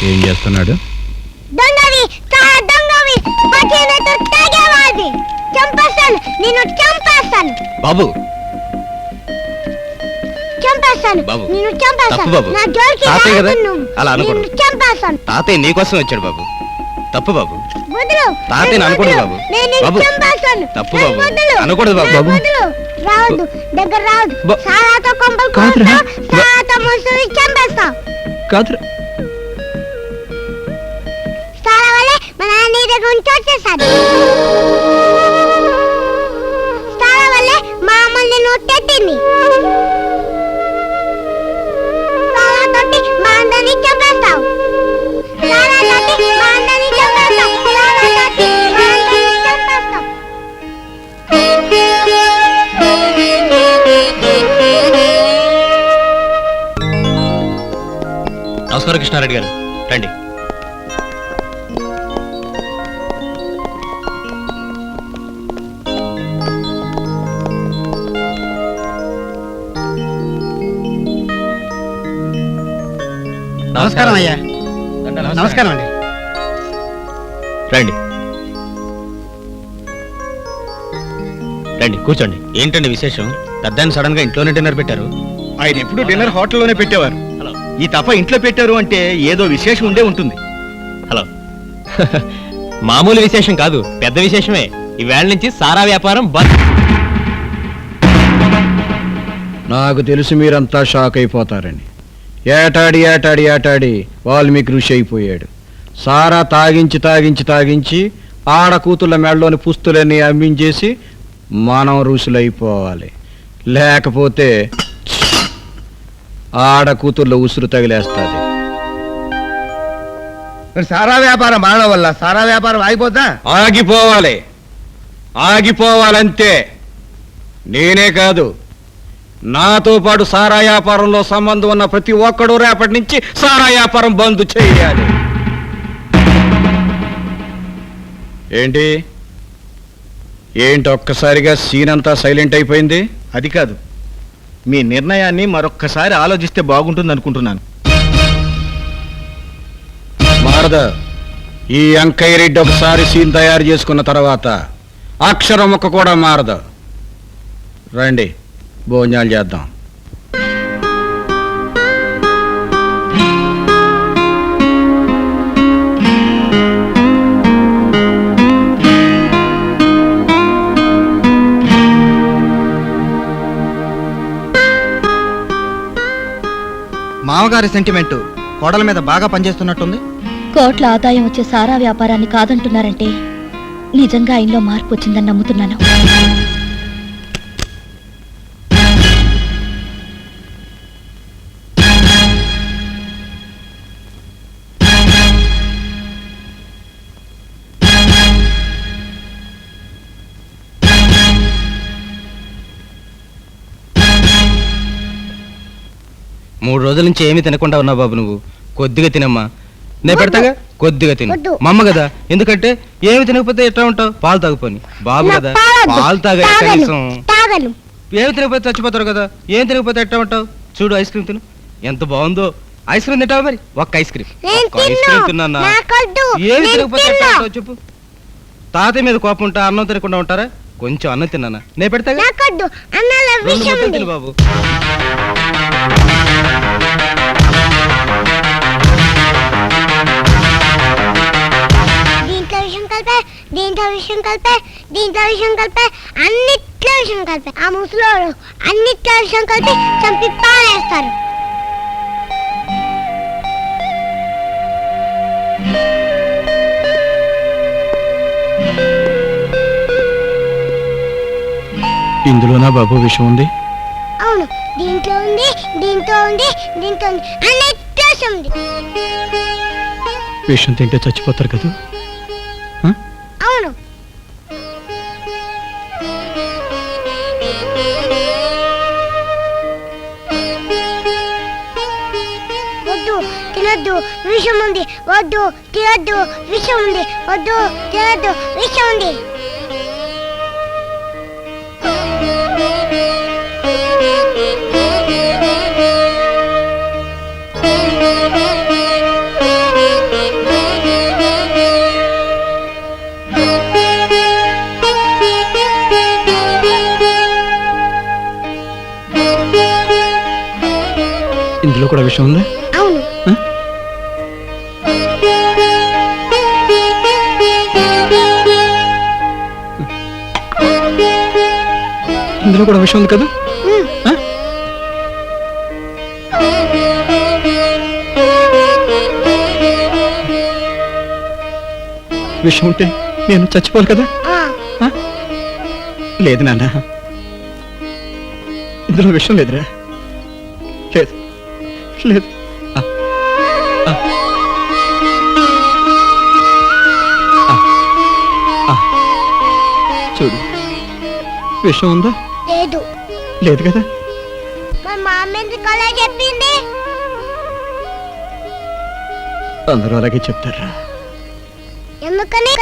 ఏం చేస్తున్నాడు? దొంగవి దొంగవి పచ్చినట్టు తాగేవాడి చంపేస్తాను, నిన్ను చంపేస్తాను బాబు. చంపేస్తాను బాబు, నిన్ను తప్పు చంపేస్తాను. బాబు. నా జోలికి తాతయ్య కదా, రావద్దు నువ్వు. అలా అనకూడదు. నిన్ను చంపేస్తాను. తాతయ్య నీకోసం వచ్చాడు బాబు. తప్పు బాబు. వదులు. తాతయ్య నన్ను అనకూడదు వదులు. బాబు. నేను నిన్ను బాబు, చంపేస్తాను. తప్పు నన్ను బాబు. వదులు. అనకూడదు బాబు. నన్ను వదులు. రావద్దు, దగ్గర రావద్దు. సారాతో కొంపలు కాదురా. కోస్తావు, సారాతో ముసుని చంపేస్తావు. కాదురా. సారా వల్లే మా నాన్న నీ దగ్గర నుంచి వచ్చేసాడు. సారా వల్లే మా అమ్మల్ని నువ్వు తెట్టింది. సారాతోటి మా అందరినీ చంపేస్తావు. సారాతోటి మా అందరినీ చంపేస్తావు. సారాతోటి మా అందరినీ చంపేస్తావు. నమస్కారం కృష్ణారెడ్డి గారు, రండి. నమస్కారం అయ్యా. నమస్కారం అండి. రండి రండి, కూర్చోండి. ఏంటండి విశేషం? పెద్దాన్ని సడన్ గా ఇంట్లోనే డిన్నర్ పెట్టారు. ఆయన ఎప్పుడు డిన్నర్ హోటల్లోనే పెట్టేవారు. హలో. ఈ తప్ప ఇంట్లో పెట్టారు అంటే ఏదో విశేషం ఉండే ఉంటుంది. హలో. మామూలు విశేషం కాదు, పెద్ద విశేషమే. ఈవేళ నుంచి సారా వ్యాపారం బంద్. నాకు తెలుసు మీరంతా షాక్ అయిపోతారని. ఏటాడి ఏటాడి ఏటాడి వాల్మీకి ఋషి అయిపోయాడు. సారా తాగించి తాగించి తాగించి ఆడకూతుళ్ళ మెడలోని పుస్తులన్నీ అమ్మించేసి మనం ఋషులైపోవాలి. లేకపోతే ఆడకూతుళ్ళ ఉసురు తగిలేస్తుంది. సారా వ్యాపారం మానడం వల్ల సారా వ్యాపారం ఆగిపోతా? ఆగిపోవాలి, ఆగిపోవాలంతే. నేనే కాదు, నాతో పాటు సారా వ్యాపారంలో సంబంధం ఉన్న ప్రతి ఒక్కడూ రేపటి నుంచి సారా వ్యాపారం బంద్ చేయాలి. ఏంటి ఏంటి ఒక్కసారిగా సీన్ అంతా సైలెంట్ అయిపోయింది? అది కాదు, మీ నిర్ణయాన్ని మరొక్కసారి ఆలోచిస్తే బాగుంటుంది అనుకుంటున్నాను. మారద, ఈ అంకయ్య రెడ్డి ఒకసారి సీన్ తయారు చేసుకున్న తర్వాత అక్షరం ముక్క కూడా మారదు. రండి, భోజనాలు చేద్దాం. మామగారి సెంటిమెంట్ కోడల మీద బాగా పనిచేస్తున్నట్టుంది. కోట్ల ఆదాయం వచ్చే సారా వ్యాపారాన్ని కాదంటున్నారంటే నిజంగా ఆయనలో మార్పు వచ్చిందని నమ్ముతున్నాను. మూడు రోజుల నుంచి ఏమీ తినకుండా ఉన్నావు బాబు. నువ్వు కొద్దిగా తినమ్మా. నేను పెడతాగా, కొద్దిగా తిను. వద్దు. మా అమ్మ కదా, ఎందుకంటే ఏమి తినకపోతే ఎట్లా ఉంటావు? పాలు తాగుపోని. బాబు నా కదా, పాలొద్దు. పాలు తాగా తాగను, కనీసం. తాగను. ఏమి తినకపోతే చచ్చిపోతారు కదా. ఏం తినకపోతే ఎట్లా ఉంటావు? చూడు, ఐస్ క్రీమ్ తిను, ఎంత బాగుందో. ఐస్ క్రీమ్ తింటావా? మరి ఒక్క ఐస్ క్రీమ్, నేను ఒక్క ఐస్ క్రీమ్ తిన్నా. నాకొద్దు. ఏమి నేను తినకపోతే ఎట్లా తిన్ను. ఉంటావు చెప్పు. తాతయ్య మీద కోపం ఉంటా, అన్నం తినకుండా ఉంటారా? కొంచెం అన్నం తిన్నానా? నేను పెడతాగా, నాకొద్దు. అన్నాల రెండు విషయం ముద్దలు ఉంది. తిను బాబు. దీంట్లో విషయం కలిపే, దీంట్లో విషయం కలిపే, దీంట్లో విషయం కలిపే, అన్నిట్లో విషయం కలిపే. ఆ ముసలోడు అన్నిట్లో విషయం కలిపి చంపి పారేస్తారు. ఇందులోనా బాబు విషయం ఉంది? అవును, దీంట్లో ఉంది, దీంట్లో ఉంది, దీంట్లో ఉంది, అన్నిట్లో విషయం ఉంది. విషం తింటే చచ్చిపోతారు కదా. అవును. వద్దు, తినొద్దు, విషం ఉంది. వద్దు, తినొద్దు, విషం ఉంది. వద్దు, తినొద్దు, విషం ఉంది. ఇందులో కూడా విషయం ఉందా? అవును. ఆ? ఇందులో కూడా విషయం ఉంది కదా? ఉమ్. ఆ? విషయం ఉంటే నేను చచ్చిపోవాలి కదా? ఆ, ఆ? లేదు నాన్న, ఇందులో విషయం లేదురా. లేదు లేదు. ఆ. ఆ. ఆ. ఆ. చూడు, విషయం ఉందా? లేదు. లేదు కదా? మా మామ ఎందుకు అలా చెప్పింది? అందరూ అలాగే చెప్తారా? ఎందుకని?